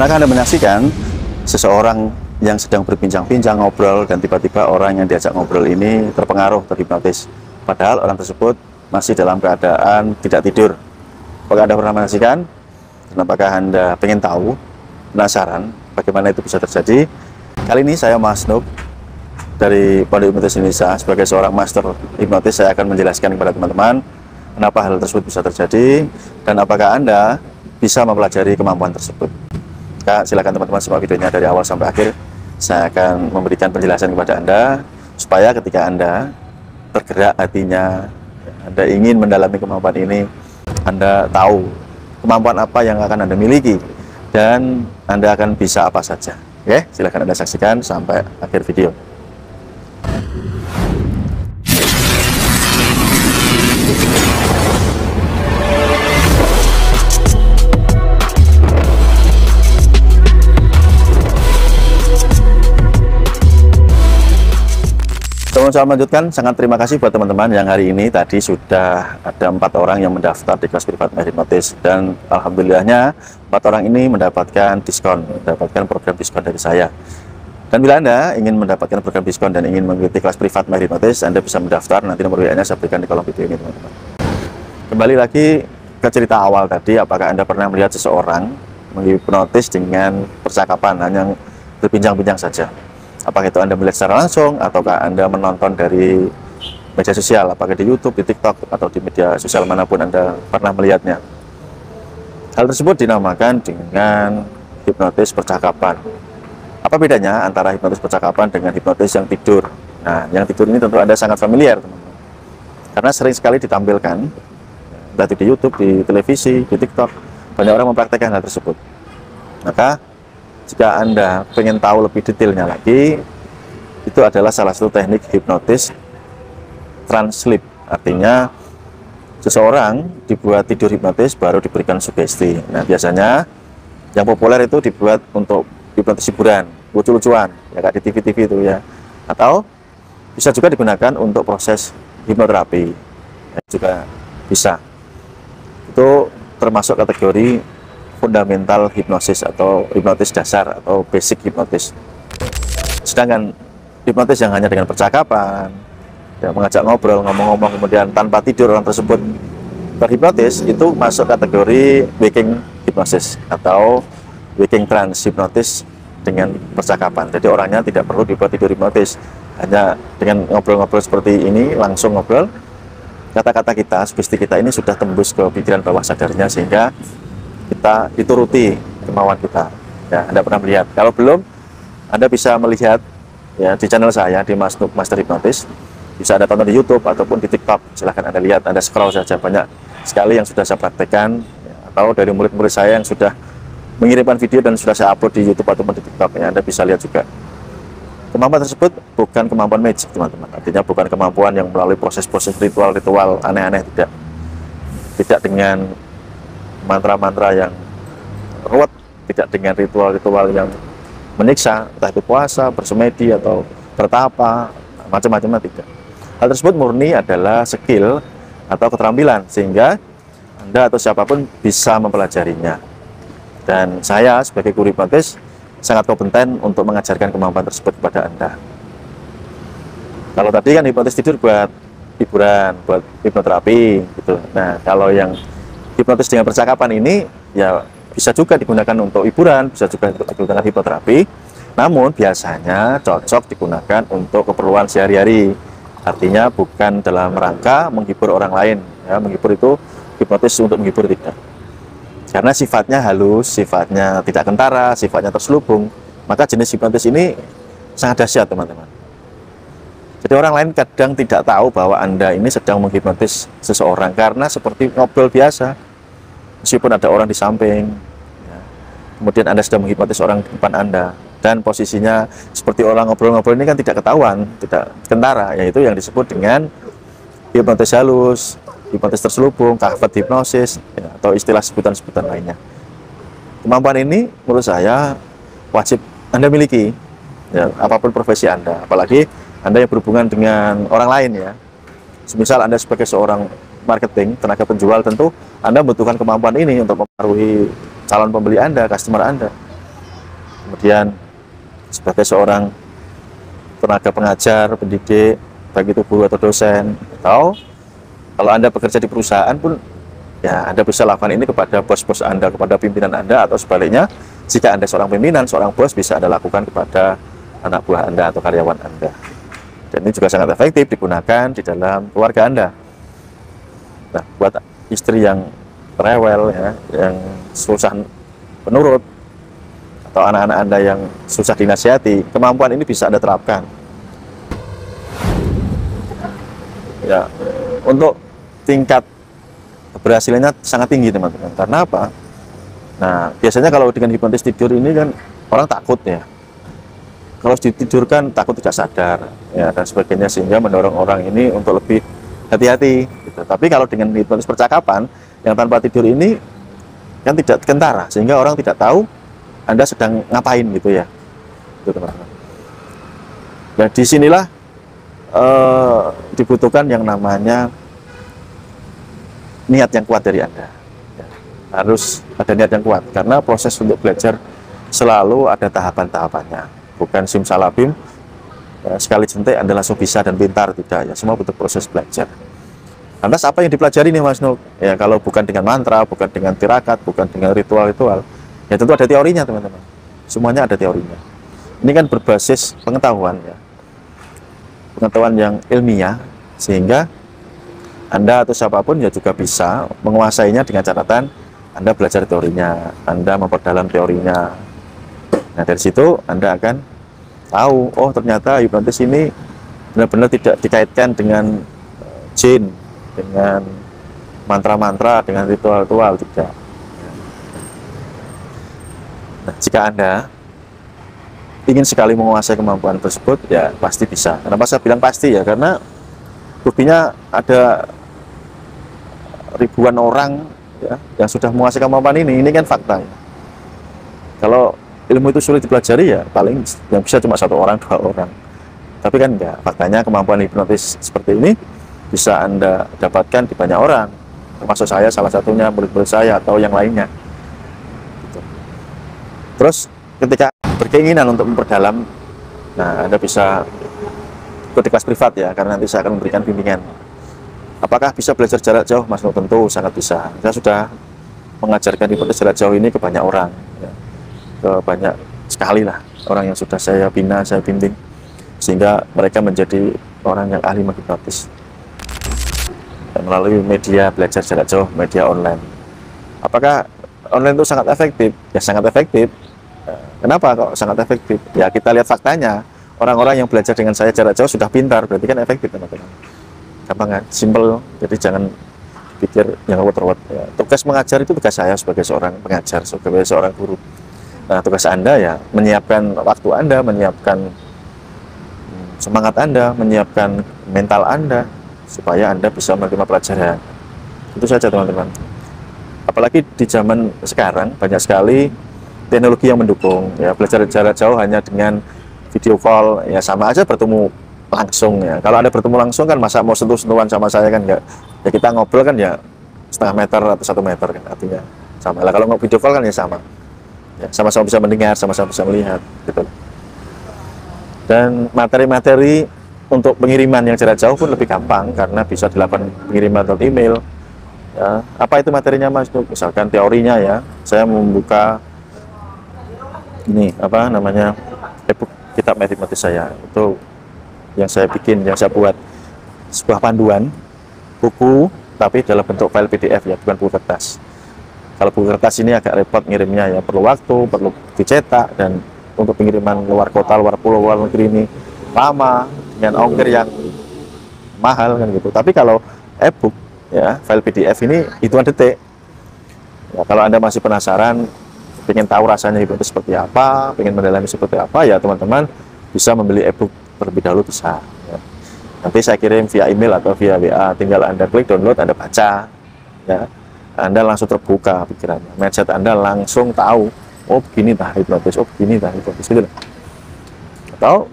Pernahkah Anda menyaksikan seseorang yang sedang berbincang-bincang ngobrol dan tiba-tiba orang yang diajak ngobrol ini terpengaruh, terhipnotis, padahal orang tersebut masih dalam keadaan tidak tidur? Apakah Anda pernah menyaksikan? Dan apakah Anda pengen tahu, penasaran bagaimana itu bisa terjadi? Kali ini saya Mas Nuk dari Pondok Hipnotis Indonesia. Sebagai seorang master hipnotis, saya akan menjelaskan kepada teman-teman kenapa hal tersebut bisa terjadi dan apakah Anda bisa mempelajari kemampuan tersebut. Silakan teman-teman simak videonya dari awal sampai akhir. Saya akan memberikan penjelasan kepada Anda supaya ketika Anda tergerak hatinya, Anda ingin mendalami kemampuan ini, Anda tahu kemampuan apa yang akan Anda miliki dan Anda akan bisa apa saja. Oke, silakan Anda saksikan sampai akhir video. Saya melanjutkan, sangat terima kasih buat teman-teman yang hari ini tadi sudah ada 4 orang yang mendaftar di kelas privat My Hipnotis, dan alhamdulillahnya 4 orang ini mendapatkan diskon, mendapatkan program diskon dari saya. Dan bila Anda ingin mendapatkan program diskon dan ingin mengikuti kelas privat My Hipnotis, Anda bisa mendaftar, nanti nomor WA-nya saya berikan di kolom video ini, teman-teman. Kembali lagi ke cerita awal tadi, apakah Anda pernah melihat seseorang menghipnotis dengan percakapan, hanya berbincang-bincang saja? Apakah itu Anda melihat secara langsung, ataukah Anda menonton dari media sosial, apakah di YouTube, di TikTok, atau di media sosial manapun Anda pernah melihatnya? Hal tersebut dinamakan dengan hipnotis percakapan. Apa bedanya antara hipnotis percakapan dengan hipnotis yang tidur? Nah, yang tidur ini tentu Anda sangat familiar, teman-teman, karena sering sekali ditampilkan, entah di YouTube, di televisi, di TikTok, banyak orang mempraktekkan hal tersebut. Maka jika Anda pengen tahu lebih detailnya lagi, itu adalah salah satu teknik hipnotis trance sleep. Artinya seseorang dibuat tidur hipnotis baru diberikan sugesti. Nah, biasanya yang populer itu dibuat untuk hipnotis hiburan, lucu-lucuan, ya kayak di TV-TV itu ya. Atau bisa juga digunakan untuk proses hipnoterapi, ya, juga bisa. Itu termasuk kategori fundamental hipnosis atau hipnotis dasar atau basic hipnotis. Sedangkan hipnotis yang hanya dengan percakapan, ya, mengajak ngobrol, ngomong-ngomong, kemudian tanpa tidur orang tersebut terhipnotis, itu masuk kategori waking hipnosis atau waking trance hipnotis dengan percakapan. Jadi orangnya tidak perlu dibuat tidur hipnotis, hanya dengan ngobrol-ngobrol seperti ini, langsung ngobrol, kata-kata kita, sugesti kita ini sudah tembus ke pikiran bawah sadarnya sehingga kita dituruti kemauan kita. Ya, Anda pernah melihat? Kalau belum, Anda bisa melihat ya di channel saya di Mas Nuk Master Hipnotis. Bisa Anda tonton di YouTube ataupun di TikTok. Silahkan Anda lihat, Anda scroll saja, banyak sekali yang sudah saya praktekkan, ya, atau dari murid-murid saya yang sudah mengirimkan video dan sudah saya upload di YouTube ataupun di TikTok. Ya, Anda bisa lihat juga. Kemampuan tersebut bukan kemampuan magic, teman-teman. Artinya bukan kemampuan yang melalui proses-proses ritual-ritual aneh-aneh, tidak. Tidak dengan mantra-mantra yang ruwet, tidak dengan ritual-ritual yang menyiksa, entah itu puasa, bersemedi, atau bertapa, macam-macamnya, tidak. Hal tersebut murni adalah skill atau keterampilan, sehingga Anda atau siapapun bisa mempelajarinya. Dan saya sebagai guru hipnotis sangat kompeten untuk mengajarkan kemampuan tersebut kepada Anda. Kalau tadi kan hipnotis tidur buat hiburan, buat hipnoterapi gitu. Nah, kalau yang hipnotis dengan percakapan ini ya bisa juga digunakan untuk hiburan, bisa juga digunakan hipnoterapi, namun biasanya cocok digunakan untuk keperluan sehari-hari. Artinya bukan dalam rangka menghibur orang lain, ya, menghibur itu hipnotis untuk menghibur tidak, karena sifatnya halus, sifatnya tidak kentara, sifatnya terselubung. Maka jenis hipnotis ini sangat dahsyat, teman-teman. Jadi orang lain kadang tidak tahu bahwa Anda ini sedang menghipnotis seseorang, karena seperti ngobrol biasa, meskipun ada orang di samping, ya, kemudian Anda sedang menghipnotis orang di depan Anda, dan posisinya seperti orang ngobrol-ngobrol ini kan tidak ketahuan, tidak kentara, yaitu yang disebut dengan hipnotis halus, hipnotis terselubung, kahvat hipnosis, ya, atau istilah sebutan-sebutan lainnya. Kemampuan ini menurut saya wajib Anda miliki, ya, apapun profesi Anda, apalagi Anda yang berhubungan dengan orang lain, ya. Semisal Anda sebagai seorang marketing, tenaga penjual, tentu Anda membutuhkan kemampuan ini untuk mempengaruhi calon pembeli Anda, customer Anda. kemudian sebagai seorang tenaga pengajar, pendidik, baik itu guru atau dosen, atau kalau Anda bekerja di perusahaan pun, ya Anda bisa lakukan ini kepada bos-bos Anda, kepada pimpinan Anda, atau sebaliknya, jika Anda seorang pimpinan, seorang bos, bisa Anda lakukan kepada anak buah Anda atau karyawan Anda. Dan ini juga sangat efektif digunakan di dalam keluarga Anda. Nah, buat istri yang rewel, ya, yang susah penurut, atau anak-anak Anda yang susah dinasihati, kemampuan ini bisa Anda terapkan. Ya, untuk tingkat keberhasilannya sangat tinggi teman-teman. Karena apa? Nah, biasanya kalau dengan hipnotis tidur ini kan orang takut ya. Kalau ditidurkan takut tidak sadar, ya, dan sebagainya, sehingga mendorong orang ini untuk lebih hati-hati. Gitu. Tapi kalau dengan hipnotis percakapan yang tanpa tidur ini kan tidak kentara, sehingga orang tidak tahu Anda sedang ngapain gitu ya. Itu teman-teman. Dan disinilah dibutuhkan yang namanya niat yang kuat dari Anda. Ya, harus ada niat yang kuat, karena proses untuk belajar selalu ada tahapan-tahapannya, bukan simsalabim ya, sekali jentik Anda langsung bisa dan pintar, tidak ya, semua butuh proses belajar. Lantas apa yang dipelajari nih Mas Nuk? Ya kalau bukan dengan mantra, bukan dengan tirakat, bukan dengan ritual-ritual, ya tentu ada teorinya teman-teman, semuanya ada teorinya. Ini kan berbasis pengetahuan ya, pengetahuan yang ilmiah, sehingga Anda atau siapapun ya juga bisa menguasainya dengan catatan Anda belajar teorinya, Anda memperdalam teorinya. Nah dari situ Anda akan tahu, oh ternyata hipnotis ini benar-benar tidak dikaitkan dengan jin, dengan mantra-mantra, dengan ritual-ritual, tidak. Nah, jika Anda ingin sekali menguasai kemampuan tersebut, ya pasti bisa. Kenapa saya bilang pasti ya? Karena buktinya ada ribuan orang ya, yang sudah menguasai kemampuan ini kan fakta. Kalau ilmu itu sulit dipelajari ya paling yang bisa cuma 1 orang, 2 orang. Tapi kan enggak, faktanya kemampuan hipnotis seperti ini bisa Anda dapatkan di banyak orang, termasuk saya salah satunya, murid-murid saya atau yang lainnya. Gitu. Terus ketika berkeinginan untuk memperdalam, nah Anda bisa ikut kelas privat ya, karena nanti saya akan memberikan bimbingan. Apakah bisa belajar jarak jauh, Mas? Tentu sangat bisa. Saya sudah mengajarkan hipnotis jarak jauh ini ke banyak orang, ya. Ke banyak sekali lah orang yang sudah saya bina, saya bimbing, sehingga mereka menjadi orang yang ahli menghipnotis. Dan melalui media belajar jarak jauh, media online. Apakah online itu sangat efektif? Ya sangat efektif. Kenapa kok sangat efektif? Ya kita lihat faktanya. Orang-orang yang belajar dengan saya jarak jauh sudah pintar, berarti kan efektif teman-teman. Gampang kan? Simple. Jadi jangan pikir yang ruwet-ruwet. Ya, tugas mengajar itu tugas saya sebagai seorang pengajar, sebagai seorang guru. Nah, tugas Anda ya menyiapkan waktu Anda, menyiapkan semangat Anda, menyiapkan mental Anda supaya Anda bisa menerima pelajaran. Itu saja teman-teman. Apalagi di zaman sekarang banyak sekali teknologi yang mendukung ya, belajar jarak jauh hanya dengan video call ya, sama aja bertemu langsung ya. Kalau Anda bertemu langsung kan masa mau sentuh-sentuhan sama saya kan enggak. Ya kita ngobrol kan ya setengah meter atau 1 meter kan, artinya sama lah. Kalau mau video call kan ya sama. Ya, sama-sama bisa mendengar, sama-sama bisa melihat gitu. Dan materi-materi untuk pengiriman yang jarak jauh pun lebih gampang karena bisa dilakukan pengiriman lewat email. Ya, apa itu materinya Mas? Misalkan teorinya ya, saya membuka ini apa namanya e-book kitab hipnotis saya, itu yang saya bikin, yang saya buat sebuah panduan buku tapi dalam bentuk file PDF ya, bukan buku kertas. Kalau buku kertas ini agak repot ngirimnya ya, perlu waktu, perlu dicetak, dan untuk pengiriman luar kota, luar pulau, luar negeri ini lama dengan ongkir yang mahal kan gitu. Tapi kalau e-book ya, file PDF ini hitungan detik. Ya, kalau Anda masih penasaran, ingin tahu rasanya hipnotis seperti apa, ingin mendalami seperti apa, ya teman-teman bisa membeli e-book terlebih dahulu, bisa ya. Nanti saya kirim via email atau via WA, tinggal Anda klik download, Anda baca ya, Anda langsung terbuka pikirannya, mindset Anda langsung tahu, oh begini tah hipnotis, oh begini tah hipnotis gitu. Atau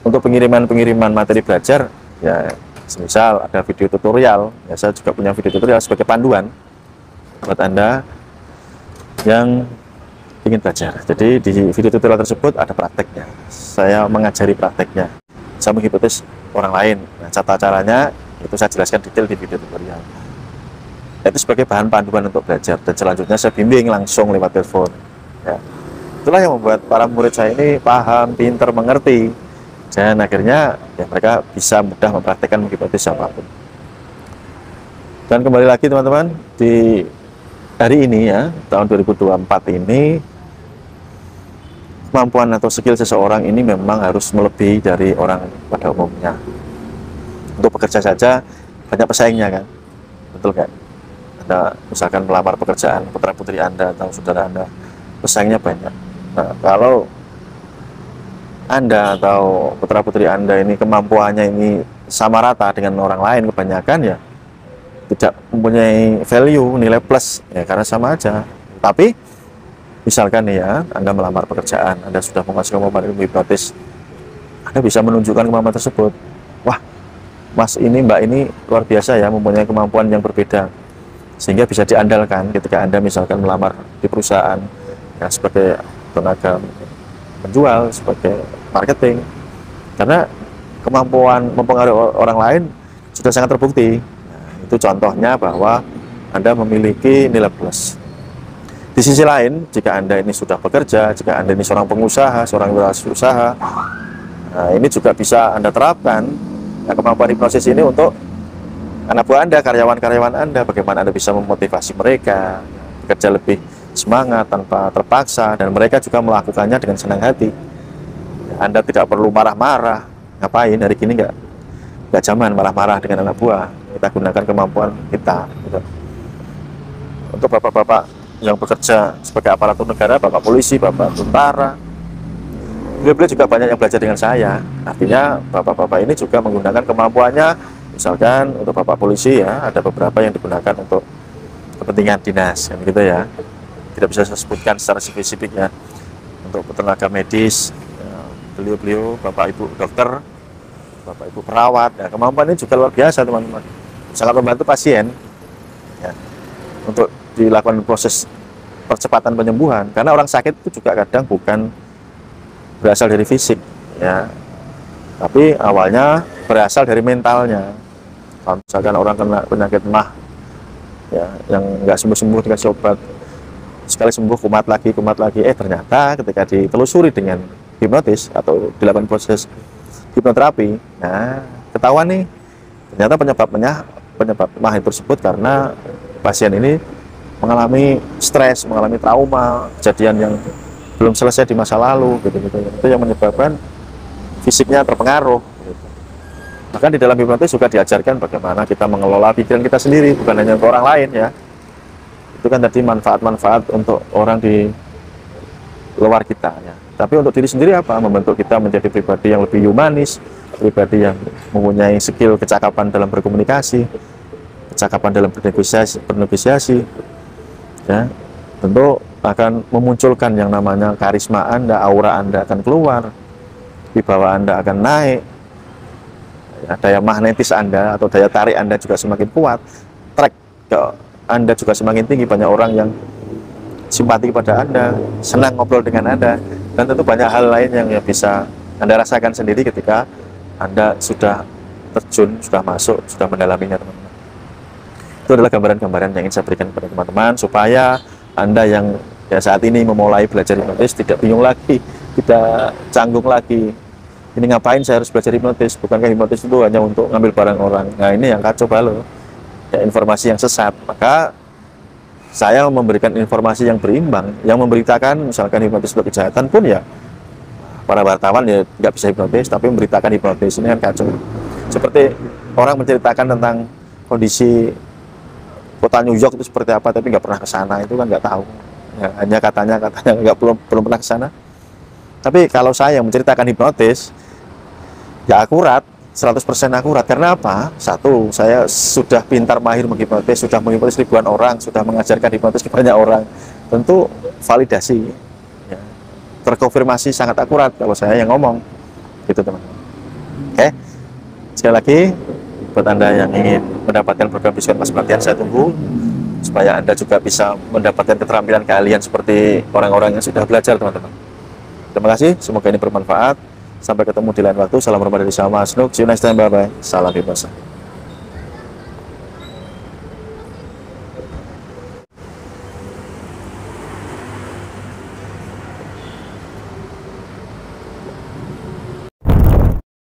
untuk pengiriman materi belajar ya, misal ada video tutorial ya, saya juga punya video tutorial sebagai panduan buat Anda yang ingin belajar. Jadi di video tutorial tersebut ada prakteknya. Saya mengajari prakteknya. Saya menghipnotis orang lain. Nah, tata caranya itu saya jelaskan detail di video tutorial. Itu sebagai bahan panduan untuk belajar. Dan selanjutnya saya bimbing langsung lewat telepon. Ya. Itulah yang membuat para murid saya ini paham, pinter, mengerti. Dan akhirnya ya mereka bisa mudah mempraktekkan menghipnotis siapapun. Dan kembali lagi teman-teman, di hari ini ya, tahun 2024 ini, kemampuan atau skill seseorang ini memang harus melebihi dari orang pada umumnya. Untuk bekerja saja banyak pesaingnya kan, betul kan? Anda misalkan melamar pekerjaan, putra-putri Anda atau saudara Anda, pesaingnya banyak. Nah, kalau Anda atau putra-putri Anda ini kemampuannya ini sama rata dengan orang lain kebanyakan, ya tidak mempunyai value, nilai plus, ya karena sama aja. Tapi misalkan nih ya, Anda melamar pekerjaan, Anda sudah menguasai kemampuan ilmu hipnotis, Anda bisa menunjukkan kemampuan tersebut. Wah, Mas ini, Mbak ini luar biasa ya, mempunyai kemampuan yang berbeda, sehingga bisa diandalkan ketika Anda misalkan melamar di perusahaan ya, sebagai tenaga penjual, sebagai marketing, karena kemampuan mempengaruhi orang lain sudah sangat terbukti. Itu contohnya bahwa Anda memiliki nilai plus. Di sisi lain, jika Anda ini sudah bekerja, jika Anda ini seorang pengusaha, seorang wirausaha, nah ini juga bisa Anda terapkan kemampuan hipnosis ini untuk anak buah Anda, karyawan-karyawan Anda, bagaimana Anda bisa memotivasi mereka bekerja lebih semangat tanpa terpaksa, dan mereka juga melakukannya dengan senang hati. Anda tidak perlu marah-marah. Ngapain hari ini nggak zaman marah-marah dengan anak buah. Kita gunakan kemampuan kita gitu. Untuk bapak-bapak yang bekerja sebagai aparatur negara, bapak polisi, bapak tentara, beliau juga banyak yang belajar dengan saya. Artinya bapak-bapak ini juga menggunakan kemampuannya. Misalkan untuk bapak polisi ya, ada beberapa yang digunakan untuk kepentingan dinas kan gitu ya, tidak bisa saya sebutkan secara spesifik ya. Untuk tenaga medis ya, beliau bapak ibu dokter, bapak ibu perawat ya, kemampuannya juga luar biasa teman-teman, sangat membantu pasien ya, untuk dilakukan proses percepatan penyembuhan, karena orang sakit itu juga kadang bukan berasal dari fisik ya, tapi awalnya berasal dari mentalnya. Kalau misalkan orang kena penyakit mah ya, yang nggak sembuh-sembuh dikasih obat, sekali sembuh kumat lagi, ternyata ketika ditelusuri dengan hipnotis atau dilakukan proses hipnoterapi, nah ketahuan nih ternyata penyebab mah tersebut karena pasien ini mengalami stres, mengalami trauma, kejadian yang belum selesai di masa lalu gitu-gitu. Itu yang menyebabkan fisiknya terpengaruh gitu. Bahkan di dalam hipnotis juga diajarkan bagaimana kita mengelola pikiran kita sendiri, bukan hanya untuk orang lain ya. Itu kan tadi manfaat-manfaat untuk orang di luar kita ya. Tapi untuk diri sendiri apa? Membentuk kita menjadi pribadi yang lebih humanis, pribadi yang mempunyai skill kecakapan dalam berkomunikasi, kecakapan dalam bernegosiasi ya. Tentu akan memunculkan yang namanya karisma Anda, aura Anda akan keluar, wibawa Anda akan naik ya, daya magnetis Anda atau daya tarik Anda juga semakin kuat, track ke Anda juga semakin tinggi, banyak orang yang simpati pada Anda, senang ngobrol dengan Anda, dan tentu banyak hal lain yang bisa Anda rasakan sendiri ketika Anda sudah terjun, sudah masuk, sudah mendalaminya teman-teman. Itu adalah gambaran-gambaran yang ingin saya berikan kepada teman-teman, supaya Anda yang ya saat ini memulai belajar hipnotis tidak bingung lagi, tidak canggung lagi. Ini ngapain saya harus belajar hipnotis? Bukankah hipnotis itu hanya untuk ngambil barang orang? Nah ini yang kacau balau, ya, informasi yang sesat. Maka saya memberikan informasi yang berimbang, yang memberitakan misalkan hipnotis untuk kejahatan pun ya para wartawan ya nggak bisa hipnotis, tapi memberitakan hipnotis, ini kan kacau. Seperti orang menceritakan tentang kondisi kota New York itu seperti apa, tapi nggak pernah ke sana, itu kan nggak tahu ya, hanya katanya nggak belum pernah ke sana. Tapi kalau saya menceritakan hipnotis ya akurat, 100% akurat. Karena apa? Satu, saya sudah pintar mahir menghipnotis, sudah menghipnotis ribuan orang, sudah mengajarkan hipnotis ke banyak orang. Tentu validasi ya, terkonfirmasi sangat akurat kalau saya yang ngomong gitu teman-teman. Oke, sekali lagi buat Anda yang ingin mendapatkan program diskon pas pelatihan, saya tunggu. supaya Anda juga bisa mendapatkan keterampilan keahlian seperti orang-orang yang sudah belajar, teman-teman. Terima kasih, semoga ini bermanfaat. Sampai ketemu di lain waktu. Salam hormat dari saya, Mas Nuk. See you next time, bye-bye. Salam bebas.